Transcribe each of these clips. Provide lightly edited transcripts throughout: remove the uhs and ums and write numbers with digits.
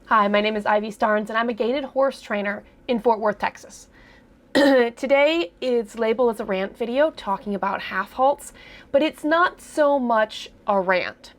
Hi, my name is Ivy Starnes, and I'm a gaited horse trainer in Fort Worth, Texas. Today, it's labeled as a rant video talking about half-halts, but it's not so much a rant.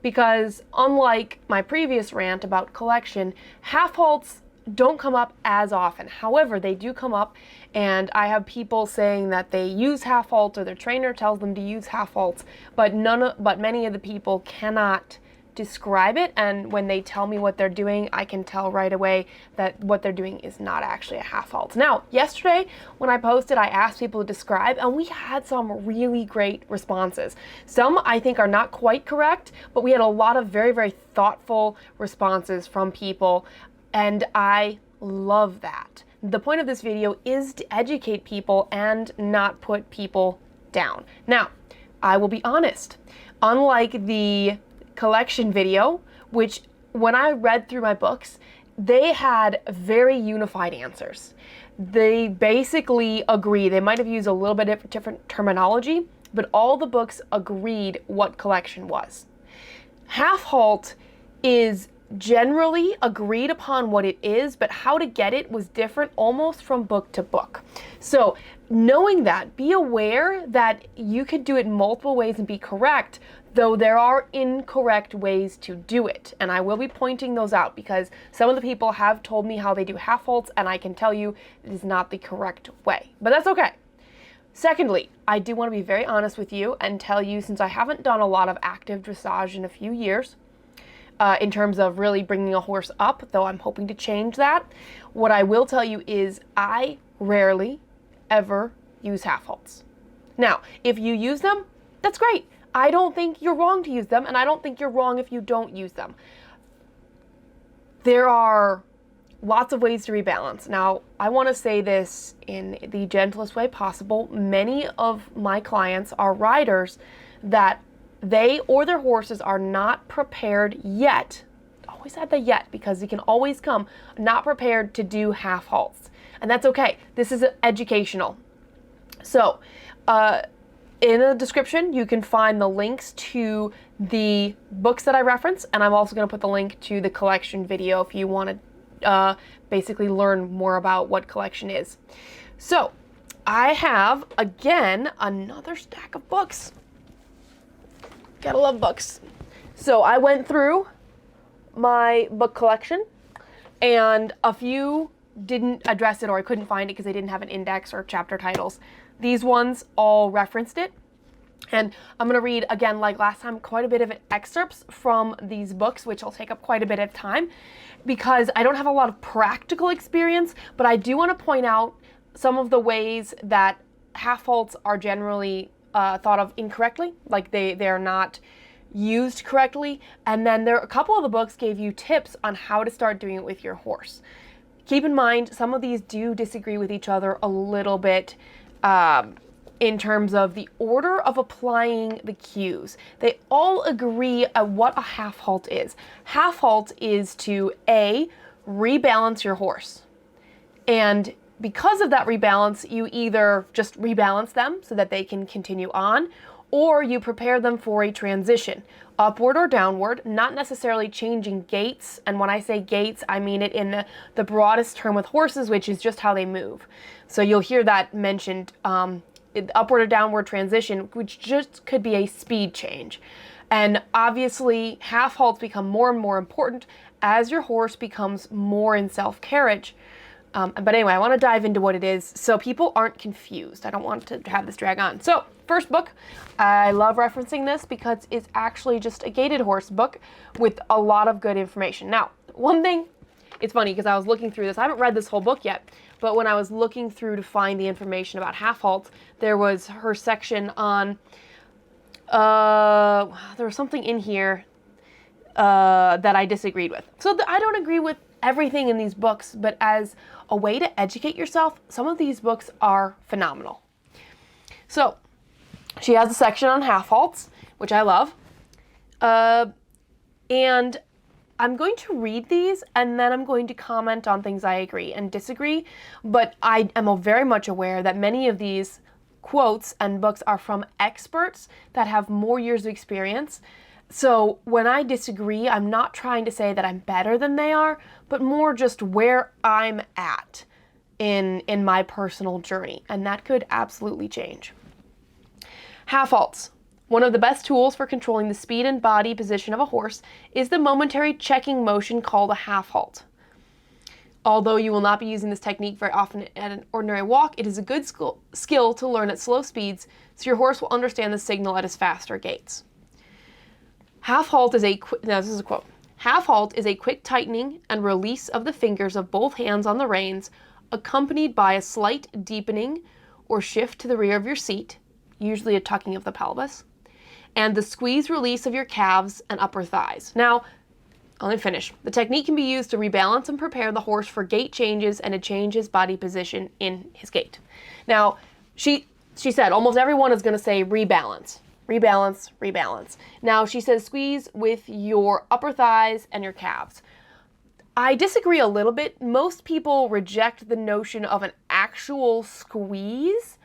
Because unlike my previous rant about collection, half-halts don't come up as often. However, they do come up, and I have people saying that they use half-halts or their trainer tells them to use half-halts, but many of the people cannot describe it, and when they tell me what they're doing, I can tell right away that what they're doing is not actually a half-halt. Now, yesterday when I posted, I asked people to describe, and we had some really great responses. Some I think are not quite correct, but we had a lot of very, very thoughtful responses from people, and I love that. The point of this video is to educate people and not put people down. Now, I will be honest, unlike the collection video, which when I read through my books, they had very unified answers. They basically agree. They might have used a little bit of different terminology, but all the books agreed what collection was. Half-halt is generally agreed upon what it is, but how to get it was different almost from book to book. So knowing that, be aware that you could do it multiple ways and be correct, though there are incorrect ways to do it. And I will be pointing those out because some of the people have told me how they do half-halts, and I can tell you it is not the correct way, but that's okay. Secondly, I do want to be very honest with you and tell you, since I haven't done a lot of active dressage in a few years, in terms of really bringing a horse up, though I'm hoping to change that, what I will tell you is I rarely ever use half-halts. Now, if you use them, that's great. I don't think you're wrong to use them, and I don't think you're wrong if you don't use them. There are lots of ways to rebalance. Now, I want to say this in the gentlest way possible. Many of my clients are riders that they or their horses are not prepared yet. Always add the yet, because it can always come, not prepared to do half-halts. And that's okay. This is educational. So, in the description, you can find the links to the books that I reference, and I'm also going to put the link to the collection video if you want to basically learn more about what collection is. So, I have, again, another stack of books. Gotta love books. So, I went through my book collection, and a few didn't address it, or I couldn't find it because they didn't have an index or chapter titles. These ones all referenced it. And I'm going to read, again, like last time, quite a bit of excerpts from these books, which will take up quite a bit of time because I don't have a lot of practical experience, but I do want to point out some of the ways that half-halts are generally thought of incorrectly, like they're not used correctly. And then a couple of the books gave you tips on how to start doing it with your horse. Keep in mind, some of these do disagree with each other a little bit in terms of the order of applying the cues. They all agree on what a half-halt is. Half-halt is to A, rebalance your horse. And because of that rebalance, you either just rebalance them so that they can continue on, or you prepare them for a transition, upward or downward, not necessarily changing gaits. And when I say gaits, I mean it in the broadest term with horses, which is just how they move. So you'll hear that mentioned, upward or downward transition, which just could be a speed change. And obviously, half-halts become more and more important as your horse becomes more in self-carriage. But anyway, I want to dive into what it is so people aren't confused. I don't want to have this drag on. So, first book, I love referencing this because it's actually just a gaited horse book with a lot of good information. Now, one thing, it's funny because I was looking through this. I haven't read this whole book yet, but when I was looking through to find the information about half-halts, there was her section on, there was something in here that I disagreed with. So I don't agree with everything in these books, but as a way to educate yourself, some of these books are phenomenal. So, she has a section on half-halts, which I love. And I'm going to read these, and then I'm going to comment on things I agree and disagree, but I am very much aware that many of these quotes and books are from experts that have more years of experience. So when I disagree, I'm not trying to say that I'm better than they are, but more just where I'm at in my personal journey, and that could absolutely change. Half-halts. One of the best tools for controlling the speed and body position of a horse is the momentary checking motion called a half-halt. Although you will not be using this technique very often at an ordinary walk, it is a good skill to learn at slow speeds, so your horse will understand the signal at his faster gaits. Half-halt is now this is a quote. Half-halt is a quick tightening and release of the fingers of both hands on the reins, accompanied by a slight deepening or shift to the rear of your seat, usually a tucking of the pelvis, and the squeeze release of your calves and upper thighs. Now, let me finish. The technique can be used to rebalance and prepare the horse for gait changes and to change his body position in his gait. Now, she said almost everyone is going to say rebalance. Rebalance, rebalance. Now, she says squeeze with your upper thighs and your calves. I disagree a little bit. Most people reject the notion of an actual squeeze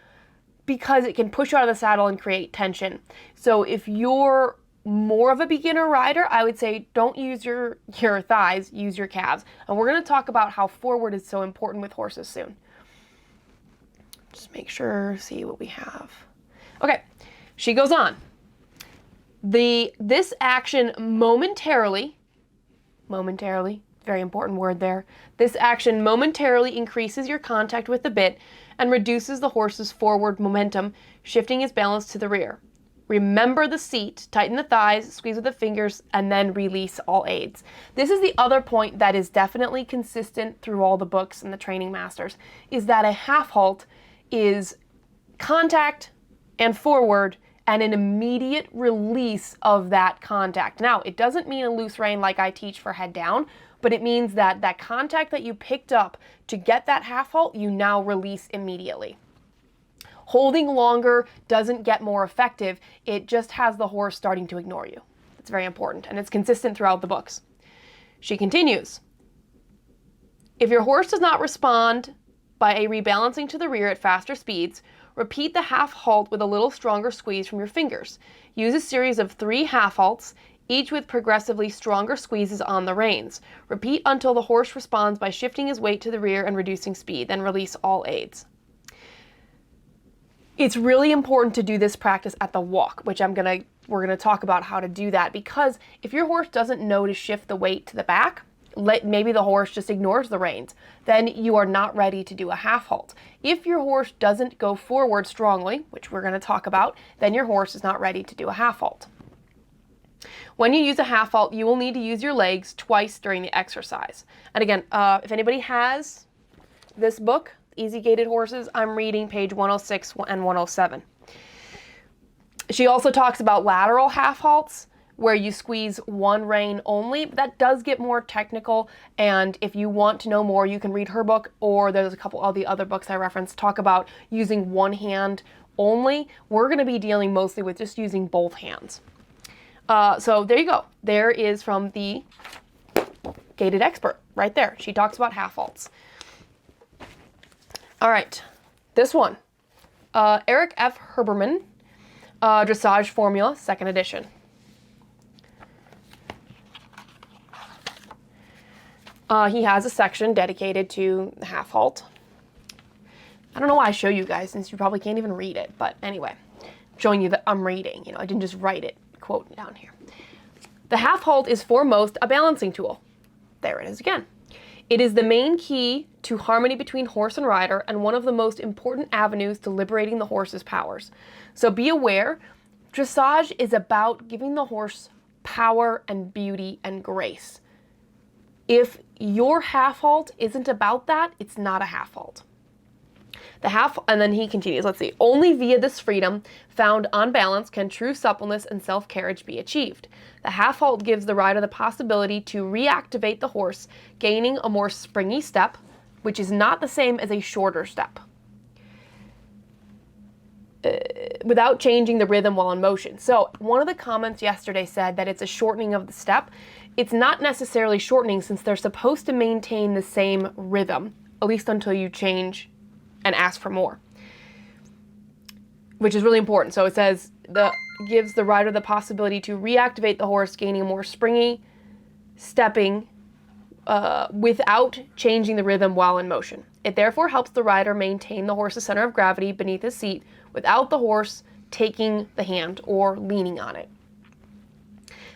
because it can push you out of the saddle and create tension. So if you're more of a beginner rider, I would say don't use your thighs, use your calves. And we're going to talk about how forward is so important with horses soon. Just make sure, see what we have. Okay, she goes on. This action momentarily, very important word there. This action momentarily increases your contact with the bit and reduces the horse's forward momentum, shifting his balance to the rear. Remember the seat, tighten the thighs, squeeze with the fingers, and then release all aids. This is the other point that is definitely consistent through all the books and the training masters, is that a half-halt is contact and forward and an immediate release of that contact. Now, it doesn't mean a loose rein like I teach for head down, but it means that that contact that you picked up to get that half-halt, you now release immediately. Holding longer doesn't get more effective, it just has the horse starting to ignore you. It's very important, and it's consistent throughout the books. She continues, if your horse does not respond by a rebalancing to the rear at faster speeds, repeat the half-halt with a little stronger squeeze from your fingers. Use a series of 3 half-halts, each with progressively stronger squeezes on the reins. Repeat until the horse responds by shifting his weight to the rear and reducing speed, then release all aids. It's really important to do this practice at the walk, which we're gonna talk about how to do that, because if your horse doesn't know to shift the weight to the back, maybe the horse just ignores the reins, then you are not ready to do a half-halt. If your horse doesn't go forward strongly, which we're gonna talk about, then your horse is not ready to do a half-halt. When you use a half-halt, you will need to use your legs twice during the exercise. And again, if anybody has this book, Easy-Gaited Horses, I'm reading page 106 and 107. She also talks about lateral half-halts, where you squeeze one rein only. That does get more technical, and if you want to know more, you can read her book, or there's a couple of the other books I referenced talk about using one hand only. We're going to be dealing mostly with just using both hands. So there you go. There is from the Gaited expert right there. She talks about half-halts. All right, this one, Erik F. Herbermann, Dressage Formula, 2nd edition. He has a section dedicated to the half-halt. I don't know why I show you guys, since you probably can't even read it, but anyway, I'm showing you that I'm reading, I didn't just write it, quote down here. The half-halt is foremost a balancing tool. There it is again. It is the main key to harmony between horse and rider and one of the most important avenues to liberating the horse's powers. So be aware, dressage is about giving the horse power and beauty and grace. If your half-halt isn't about that, it's not a half-halt. And then he continues, let's see. Only via this freedom found on balance can true suppleness and self-carriage be achieved. The half-halt gives the rider the possibility to reactivate the horse, gaining a more springy step, which is not the same as a shorter step, without changing the rhythm while in motion. So one of the comments yesterday said that it's a shortening of the step. It's not necessarily shortening, since they're supposed to maintain the same rhythm, at least until you change and ask for more, which is really important. So it says gives the rider the possibility to reactivate the horse, gaining more springy stepping without changing the rhythm while in motion. It therefore helps the rider maintain the horse's center of gravity beneath his seat without the horse taking the hand or leaning on it.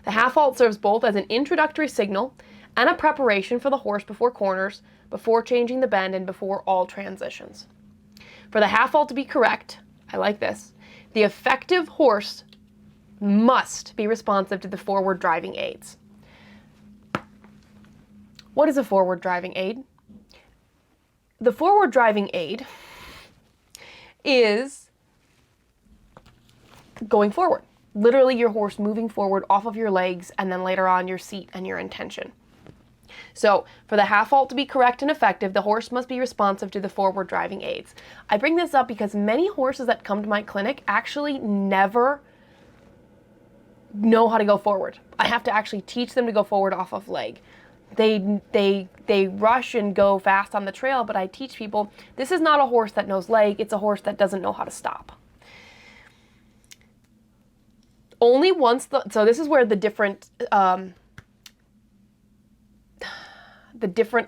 The half-halt serves both as an introductory signal and a preparation for the horse before corners, before changing the bend, and before all transitions. For the half-halt to be correct, I like this, the effective horse must be responsive to the forward driving aids. What is a forward driving aid? The forward driving aid is going forward. Literally your horse moving forward off of your legs and then later on your seat and your intention. So for the half-halt to be correct and effective, the horse must be responsive to the forward driving aids. I bring this up because many horses that come to my clinic actually never know how to go forward. I have to actually teach them to go forward off of leg. They rush and go fast on the trail, but I teach people this is not a horse that knows leg, it's a horse that doesn't know how to stop. Only once so this is where the different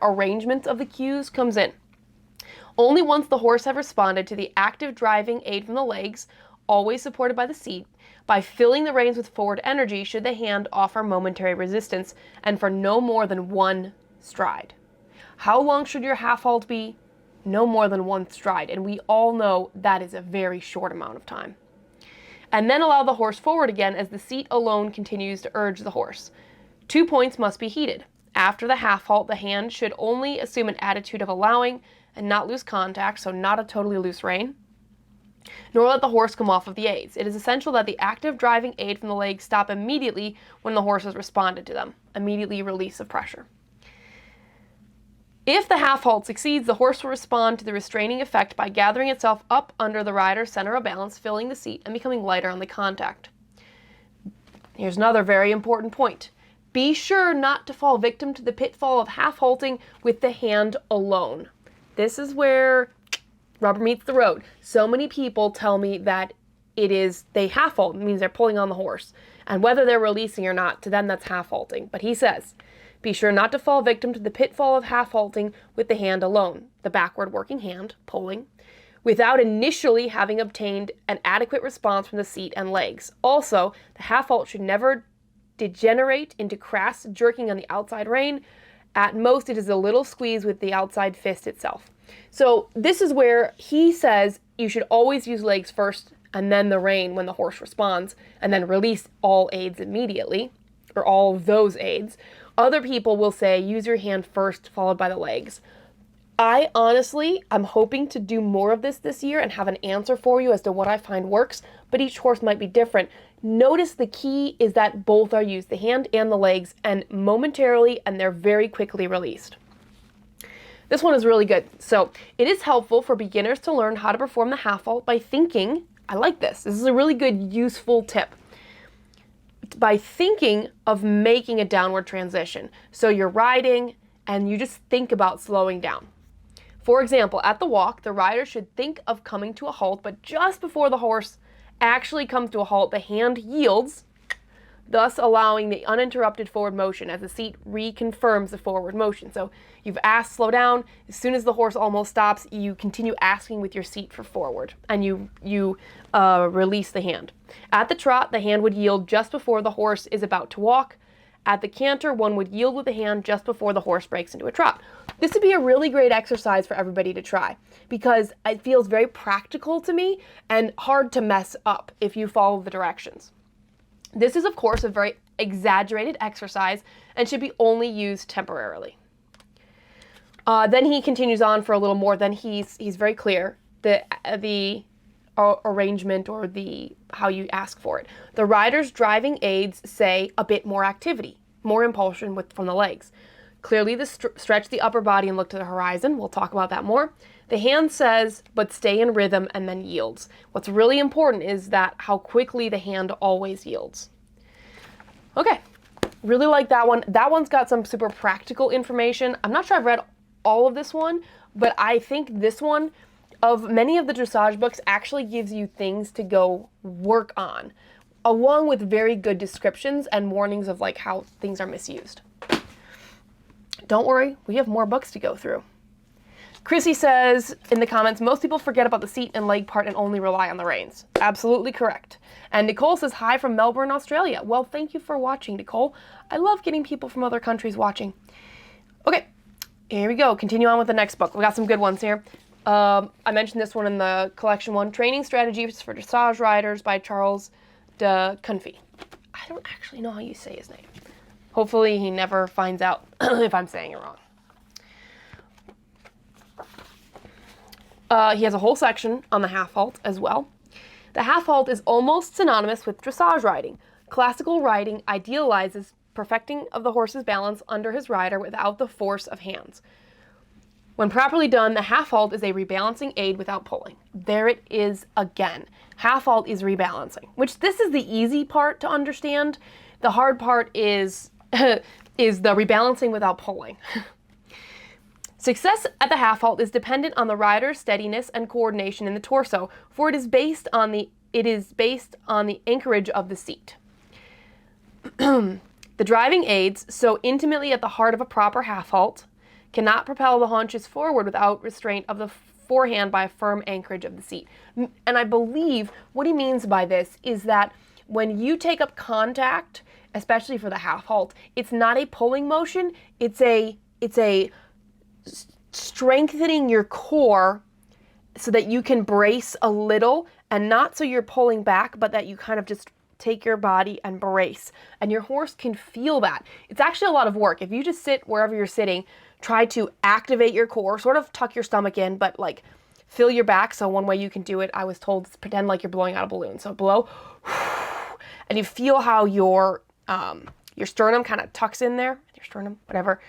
arrangements of the cues comes in. Only once the horse have responded to the active driving aid from the legs, always supported by the seat, by filling the reins with forward energy should the hand offer momentary resistance, and for no more than one stride. How long should your half-halt be? No more than one stride, and we all know that is a very short amount of time. And then allow the horse forward again as the seat alone continues to urge the horse. 2 points must be heeded. After the half-halt, the hand should only assume an attitude of allowing and not lose contact, so not a totally loose rein, nor let the horse come off of the aids. It is essential that the active driving aid from the legs stop immediately when the horse has responded to them. Immediately release of pressure. If the half-halt succeeds, the horse will respond to the restraining effect by gathering itself up under the rider's center of balance, filling the seat, and becoming lighter on the contact. Here's another very important point. Be sure not to fall victim to the pitfall of half-halting with the hand alone. This is where rubber meets the road. So many people tell me that they half-halt, means they're pulling on the horse. And whether they're releasing or not, to them that's half-halting. But he says, be sure not to fall victim to the pitfall of half-halting with the hand alone, the backward working hand, pulling, without initially having obtained an adequate response from the seat and legs. Also, the half-halt should never degenerate into crass jerking on the outside rein. At most, it is a little squeeze with the outside fist itself. So this is where he says you should always use legs first and then the rein when the horse responds, and then release all aids immediately, or all of those aids. Other people will say use your hand first, followed by the legs. I'm hoping to do more of this year and have an answer for you as to what I find works, but each horse might be different. Notice the key is that both are used, the hand and the legs, and momentarily, and they're very quickly released. This one is really good. So it is helpful for beginners to learn how to perform the half-halt by thinking, I like this. This is a really good, useful tip. By thinking of making a downward transition. So you're riding and you just think about slowing down. For example, at the walk, the rider should think of coming to a halt, but just before the horse actually comes to a halt, the hand yields, thus allowing the uninterrupted forward motion as the seat reconfirms the forward motion. So you've asked slow down. As soon as the horse almost stops, you continue asking with your seat for forward, and you release the hand. At the trot, the hand would yield just before the horse is about to walk. At the canter, one would yield with the hand just before the horse breaks into a trot. This would be a really great exercise for everybody to try because it feels very practical to me and hard to mess up if you follow the directions. This is, of course, a very exaggerated exercise and should be only used temporarily. Then he continues on for a little more. Then he's very clear. The arrangement or how you ask for it. The rider's driving aids say a bit more activity, more impulsion from the legs. Clearly, stretch the upper body and look to the horizon. We'll talk about that more. The hand says, but stay in rhythm and then yields. What's really important is that how quickly the hand always yields. Okay, really like that one. That one's got some super practical information. I'm not sure I've read all of this one, but I think this one, of many of the dressage books, actually gives you things to go work on. along with very good descriptions and warnings of like how things are misused. Don't worry, we have more books to go through. Chrissy says in the comments, most people forget about the seat and leg part and only rely on the reins. Absolutely correct. And Nicole says, hi from Melbourne, Australia. Well, thank you for watching, Nicole. I love getting people from other countries watching. Okay, here we go. Continue on with the next book. We got some good ones here. I mentioned this one in the collection one, Training Strategies for Dressage Riders by Charles de Kunffy. I don't actually know how you say his name. Hopefully he never finds out if I'm saying it wrong. He has a whole section on the half-halt as well. The half-halt is almost synonymous with dressage riding. Classical riding idealizes perfecting of the horse's balance under his rider without the force of hands. When properly done, the half-halt is a rebalancing aid without pulling. There it is again. Half-halt is rebalancing, which this is the easy part to understand. The hard part is, is the rebalancing without pulling. Success at the half-halt is dependent on the rider's steadiness and coordination in the torso, for it is based on the anchorage of the seat. The driving aids, so intimately at the heart of a proper half-halt, cannot propel the haunches forward without restraint of the forehand by a firm anchorage of the seat. And I believe what he means by this is that when you take up contact, especially for the half-halt, it's not a pulling motion, it's a strengthening your core so that you can brace a little, and not so you're pulling back, but that you kind of just take your body and brace, and your horse can feel that. It's actually a lot of work. If you just sit wherever you're sitting, try to activate your core, sort of tuck your stomach in, but like fill your back. So one way you can do it, I was told, is pretend like you're blowing out a balloon. So blow, and you feel how your sternum kind of tucks in there, your sternum, whatever.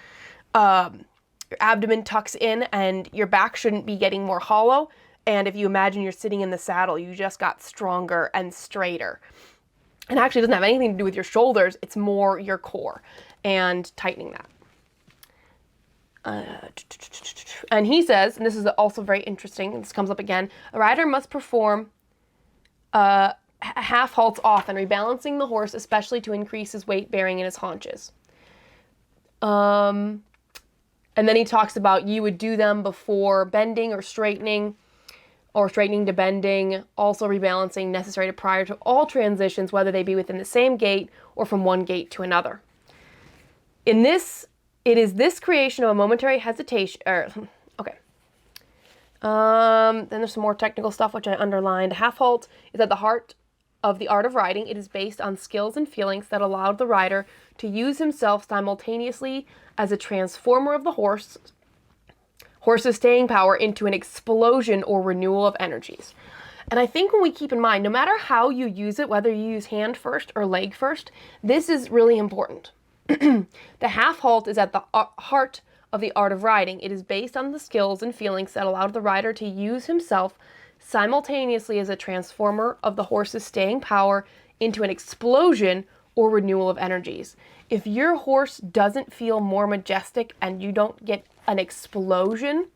Your abdomen tucks in, and your back shouldn't be getting more hollow. And if you imagine you're sitting in the saddle, you just got stronger and straighter. And actually, it doesn't have anything to do with your shoulders. It's more your core and tightening that. And he says, and this is also very interesting, and this comes up again, a rider must perform half-halts often, rebalancing the horse, especially to increase his weight bearing in his haunches. And then he talks about you would do them before bending or straightening to bending, also rebalancing necessary prior to all transitions, whether they be within the same gait or from one gait to another. In this, it is this creation of a momentary hesitation, okay. Then there's some more technical stuff, which I underlined. Half-halt is at the heart of the art of riding. It is based on skills and feelings that allowed the rider to use himself simultaneously as a transformer of the horse's staying power into an explosion or renewal of energies. And I think when we keep in mind, no matter how you use it, whether you use hand first or leg first, this is really important. The half-halt is at the heart of the art of riding. It is based on the skills and feelings that allowed the rider to use himself simultaneously as a transformer of the horse's staying power into an explosion or renewal of energies. If your horse doesn't feel more majestic and you don't get an explosion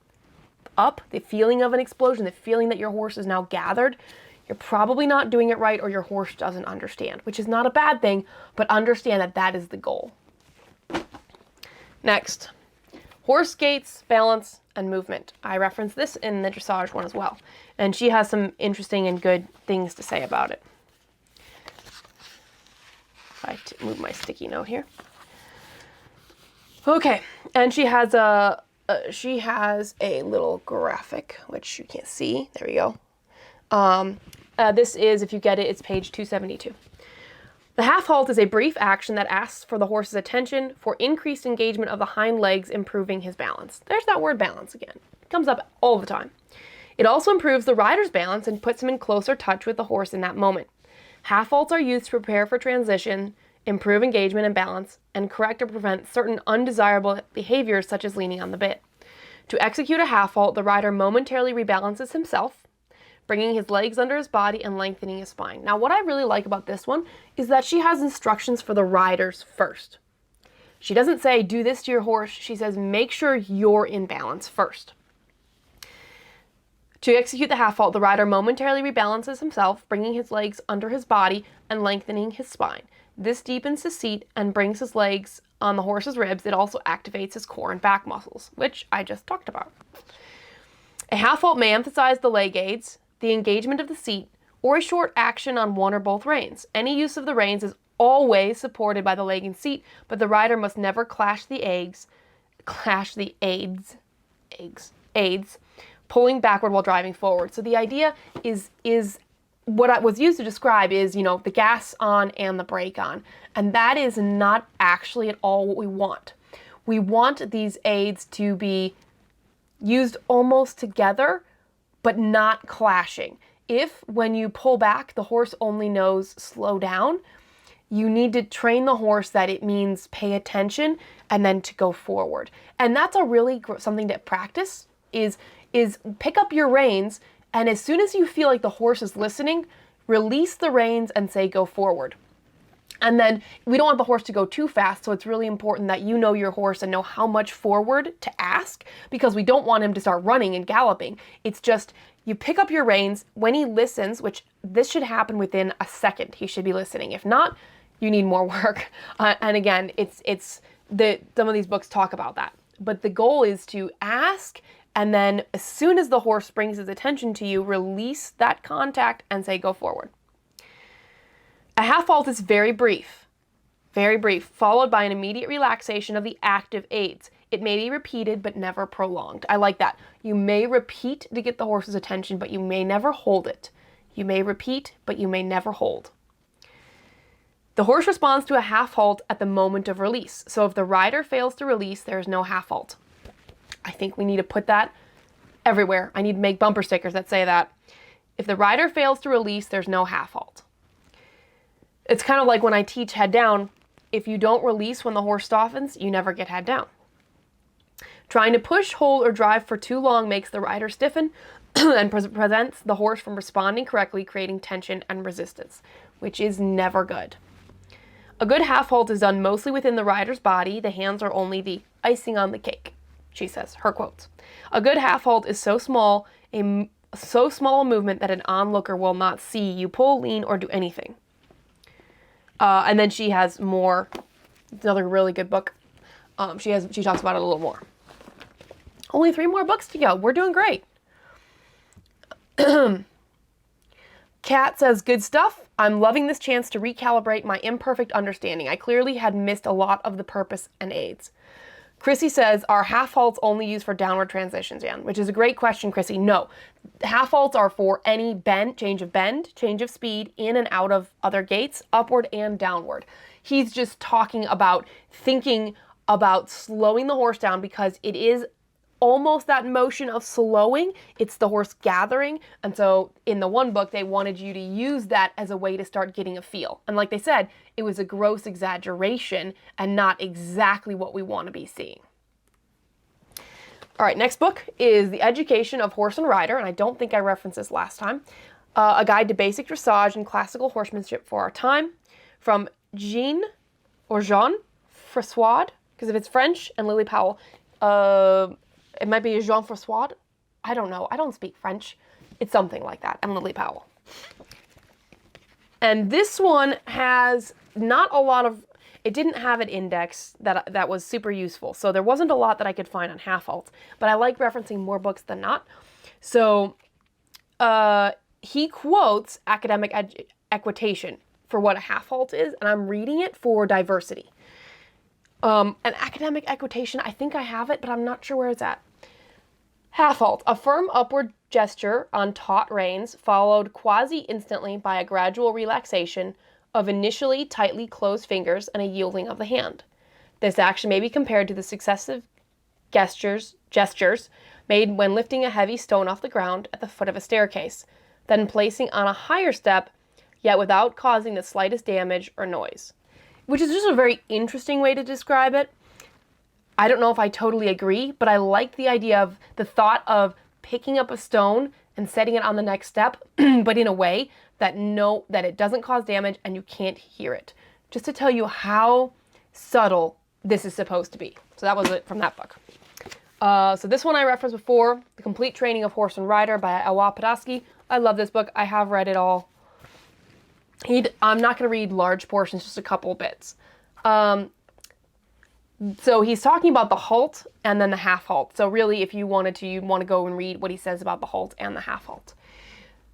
up, the feeling of an explosion, the feeling that your horse is now gathered, you're probably not doing it right, or your horse doesn't understand, which is not a bad thing, but understand that that is the goal. Next, horse gaits, balance, and movement. I referenced this in the dressage one as well, and she has some interesting and good things to say about it. If I move my sticky note here. Okay, and she has a little graphic, which you can't see. There we go. This is, if you get it, it's page 272. The half-halt is a brief action that asks for the horse's attention for increased engagement of the hind legs, improving his balance. There's that word balance again. It comes up all the time. It also improves the rider's balance and puts him in closer touch with the horse in that moment. Half-halts are used to prepare for transition, improve engagement and balance, and correct or prevent certain undesirable behaviors such as leaning on the bit. To execute a half-halt, the rider momentarily rebalances himself, bringing his legs under his body and lengthening his spine. Now, what I really like about this one is that she has instructions for the riders first. She doesn't say, do this to your horse. She says, make sure you're in balance first. To execute the half-halt, the rider momentarily rebalances himself, bringing his legs under his body and lengthening his spine. This deepens his seat and brings his legs on the horse's ribs. It also activates his core and back muscles, which I just talked about. A half-halt may emphasize the leg aids, the engagement of the seat, or a short action on one or both reins. Any use of the reins is always supported by the leg and seat, but the rider must never clash the aids, pulling backward while driving forward. So the idea is what I was used to describe is, the gas on and the brake on. And that is not actually at all what we want. We want these aids to be used almost together, but not clashing. If when you pull back, the horse only knows slow down, you need to train the horse that it means pay attention and then to go forward. And that's a really something to practice is pick up your reins, and as soon as you feel like the horse is listening, release the reins and say go forward. And then we don't want the horse to go too fast, so it's really important that you know your horse and know how much forward to ask, because we don't want him to start running and galloping. It's just you pick up your reins when he listens, which this should happen within a second. He should be listening. If not, you need more work. And again, some of these books talk about that. But the goal is to ask, and then as soon as the horse brings his attention to you, release that contact and say go forward. A half-halt is very brief, followed by an immediate relaxation of the active aids. It may be repeated, but never prolonged. I like that. You may repeat to get the horse's attention, but you may never hold it. You may repeat, but you may never hold. The horse responds to a half-halt at the moment of release. So if the rider fails to release, there is no half-halt. I think we need to put that everywhere. I need to make bumper stickers that say that. If the rider fails to release, there's no half-halt. It's kind of like when I teach head down. If you don't release when the horse softens, you never get head down. Trying to push, hold, or drive for too long makes the rider stiffen and prevents the horse from responding correctly, creating tension and resistance, which is never good. A good half-halt is done mostly within the rider's body. The hands are only the icing on the cake, she says, her quotes. A good half-halt is so small a movement that an onlooker will not see you pull, lean, or do anything. And then she has more. It's another really good book. She talks about it a little more. Only 3 more books to go. We're doing great. Kat says, good stuff. I'm loving this chance to recalibrate my imperfect understanding. I clearly had missed a lot of the purpose and aids. Chrissy says, are half-halts only used for downward transitions, Jan? Which is a great question, Chrissy. No. Half-halts are for any change of speed, in and out of other gaits, upward and downward. He's just talking about thinking about slowing the horse down, because it is almost that motion of slowing. It's the horse gathering. And so in the one book, they wanted you to use that as a way to start getting a feel. And like they said, it was a gross exaggeration and not exactly what we want to be seeing. All right, next book is The Education of Horse and Rider, and I don't think I referenced this last time. A Guide to Basic Dressage and Classical Horsemanship for Our Time, from Jean Froissard, because if it's French, and Lily Powell. It might be Jean Froissard. I don't know. I don't speak French. It's something like that. I'm Lily Powell. And this one has not a lot of, it didn't have an index that was super useful. So there wasn't a lot that I could find on half-halts, but I like referencing more books than not. So he quotes academic equitation for what a half-halt is, and I'm reading it for diversity. An academic equitation, I think I have it, but I'm not sure where it's at. Half-halt, a firm upward gesture on taut reins, followed quasi-instantly by a gradual relaxation of initially tightly closed fingers and a yielding of the hand. This action may be compared to the successive gestures made when lifting a heavy stone off the ground at the foot of a staircase, then placing on a higher step, yet without causing the slightest damage or noise. Which is just a very interesting way to describe it. I don't know if I totally agree, but I like the idea of the thought of picking up a stone and setting it on the next step, but in a way that it doesn't cause damage and you can't hear it. Just to tell you how subtle this is supposed to be. So that was it from that book. So this one I referenced before, The Complete Training of Horse and Rider by Alois Podhajsky. I love this book. I have read it all. I'm not going to read large portions, just a couple bits. So he's talking about the halt and then the half-halt. So really, if you wanted to, you'd want to go and read what he says about the halt and the half-halt.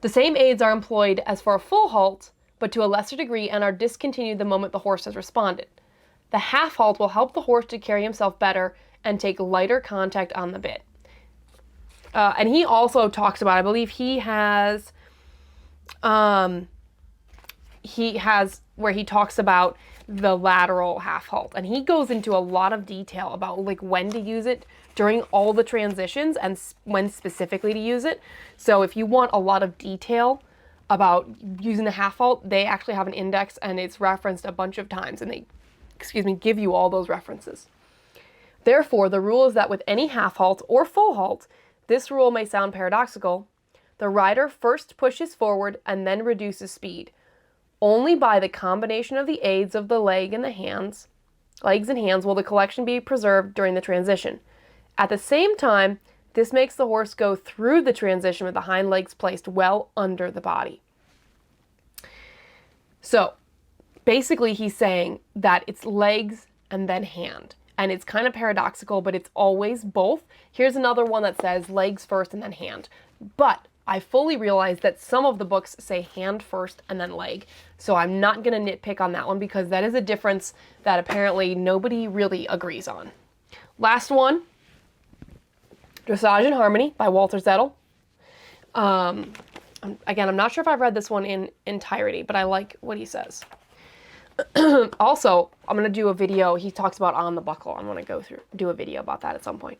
The same aids are employed as for a full halt, but to a lesser degree, and are discontinued the moment the horse has responded. The half-halt will help the horse to carry himself better and take lighter contact on the bit. And he also talks about, I believe he has where he talks about the lateral half-halt. And he goes into a lot of detail about like when to use it during all the transitions and when specifically to use it. So if you want a lot of detail about using the half-halt, they actually have an index and it's referenced a bunch of times and they, give you all those references. Therefore, the rule is that with any half-halt or full halt, this rule may sound paradoxical, the rider first pushes forward and then reduces speed. Only by the combination of the aids of the legs and hands will the collection be preserved during the transition. At the same time, this makes the horse go through the transition with the hind legs placed well under the body. So basically he's saying that it's legs and then hand. And it's kind of paradoxical, but it's always both. Here's another one that says legs first and then hand. But I fully realize that some of the books say hand first and then leg. So I'm not going to nitpick on that one because that is a difference that apparently nobody really agrees on. Last one, Dressage and Harmony by Walter Zettl. Again, I'm not sure if I've read this one in entirety, but I like what he says. Also, I'm going to do a video. He talks about on the buckle. I'm going to do a video about that at some point.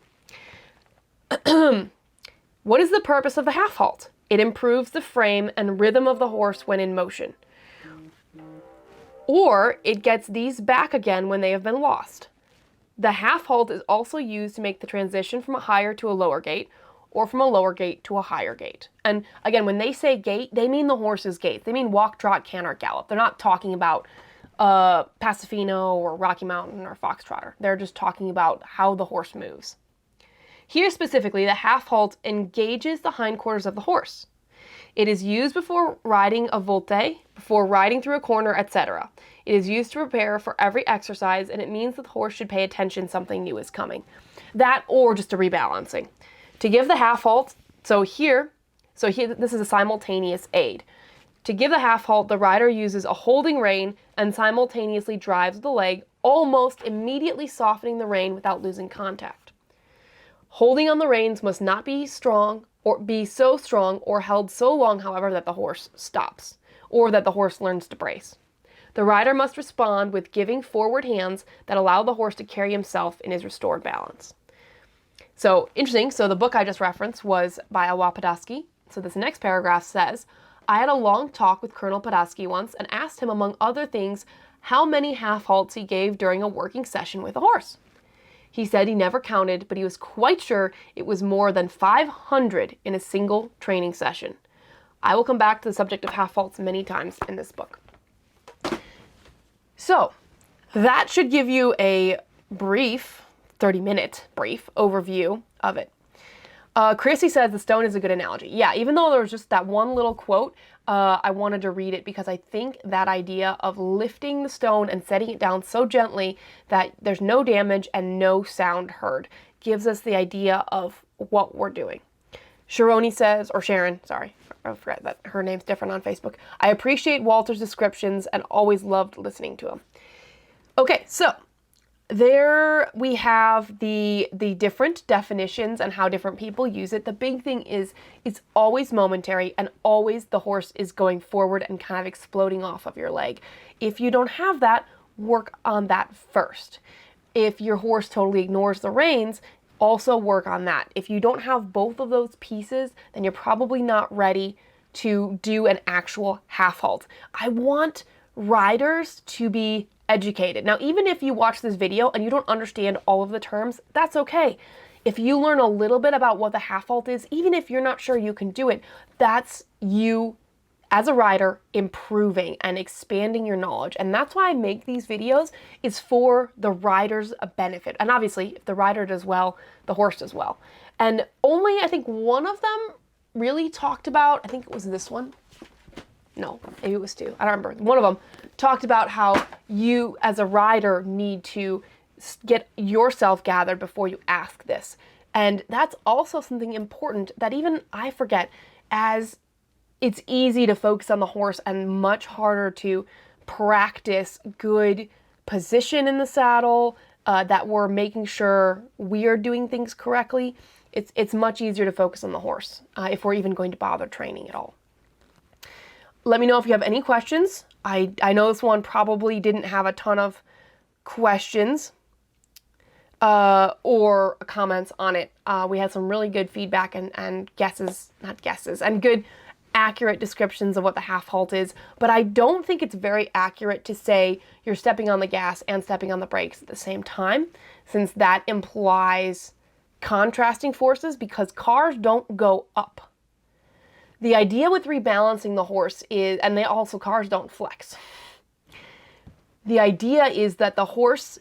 What is the purpose of the half-halt? It improves the frame and rhythm of the horse when in motion. Or it gets these back again when they have been lost. The half-halt is also used to make the transition from a higher to a lower gait, or from a lower gait to a higher gait. And again, when they say gait, they mean the horse's gait. They mean walk, trot, canter, gallop. They're not talking about Pasifino or Rocky Mountain or Foxtrotter. They're just talking about how the horse moves. Here specifically, the half-halt engages the hindquarters of the horse. It is used before riding a volte, before riding through a corner, etc. It is used to prepare for every exercise, and it means that the horse should pay attention something new is coming. That or just a rebalancing. To give the half-halt, this is a simultaneous aid. To give the half-halt, the rider uses a holding rein and simultaneously drives the leg, almost immediately softening the rein without losing contact. Holding on the reins must not be strong or be so strong or held so long, however, that the horse stops or that the horse learns to brace. The rider must respond with giving forward hands that allow the horse to carry himself in his restored balance. So, interesting. So the book I just referenced was by Alois Podhajsky. So this next paragraph says, I had a long talk with Colonel Podhajsky once and asked him, among other things, how many half-halts he gave during a working session with a horse. He said he never counted, but he was quite sure it was more than 500 in a single training session. I will come back to the subject of half-halts many times in this book. So, that should give you a brief, 30-minute brief overview of it. Chrissy says the stone is a good analogy. Yeah, even though there was just that one little quote, I wanted to read it because I think that idea of lifting the stone and setting it down so gently that there's no damage and no sound heard gives us the idea of what we're doing. Sharon, sorry, I forgot that her name's different on Facebook. I appreciate Walter's descriptions and always loved listening to him. Okay, so there we have the different definitions and how different people use it. The big thing is it's always momentary and always the horse is going forward and kind of exploding off of your leg. If you don't have that, work on that first. If your horse totally ignores the reins, also work on that. If you don't have both of those pieces, then you're probably not ready to do an actual half-halt. I want riders to be educated. Now, even if you watch this video and you don't understand all of the terms, that's okay. If you learn a little bit about what the half-halt is, even if you're not sure you can do it, that's you as a rider, improving and expanding your knowledge. And that's why I make these videos, is for the rider's benefit. And obviously, if the rider does well, the horse does well. And only, I think, one of them really talked about, I think it was this one. No, maybe it was two. I don't remember. One of them talked about how you, as a rider, need to get yourself gathered before you ask this. And that's also something important that even I forget, as it's easy to focus on the horse and much harder to practice good position in the saddle, that we're making sure we are doing things correctly. It's much easier to focus on the horse if we're even going to bother training at all. Let me know if you have any questions. I know this one probably didn't have a ton of questions or comments on it. We had some really good feedback and good accurate descriptions of what the half halt is, but I don't think it's very accurate to say you're stepping on the gas and stepping on the brakes at the same time, since that implies contrasting forces, because cars don't go up. The idea with rebalancing the horse is, and cars don't flex. The idea is that the horse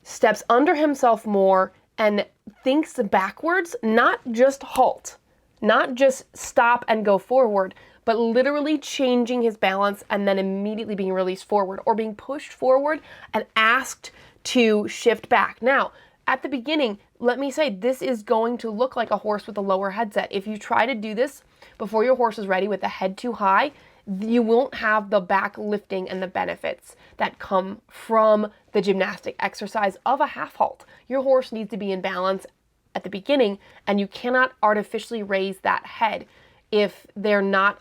steps under himself more and thinks backwards, not just halt, not just stop and go forward, but literally changing his balance and then immediately being released forward or being pushed forward and asked to shift back. Now, at the beginning, let me say, this is going to look like a horse with a lower headset. If you try to do this before your horse is ready with the head too high, you won't have the back lifting and the benefits that come from the gymnastic exercise of a half halt. Your horse needs to be in balance at the beginning, and you cannot artificially raise that head if they're not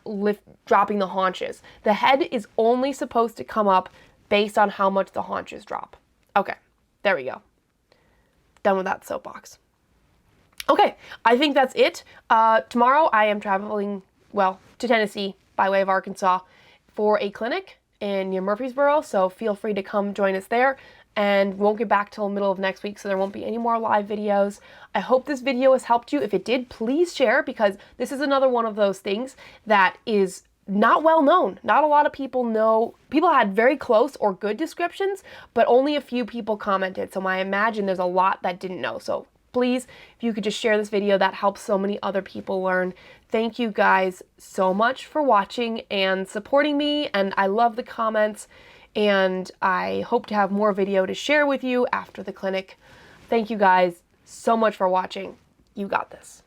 dropping the haunches. The head is only supposed to come up based on how much the haunches drop. Okay, there we go. Done with that soapbox. Okay, I think that's it. Tomorrow I am traveling, to Tennessee by way of Arkansas for a clinic in near Murfreesboro, so feel free to come join us there. And won't get back till the middle of next week, so there won't be any more live videos. I hope this video has helped you. If it did, please share, because this is another one of those things that is not well known. Not a lot of people know. People had very close or good descriptions, but only a few people commented. So I imagine there's a lot that didn't know. So please, if you could just share this video, that helps so many other people learn. Thank you guys so much for watching and supporting me, and I love the comments. And I hope to have more video to share with you after the clinic. Thank you guys so much for watching. You got this.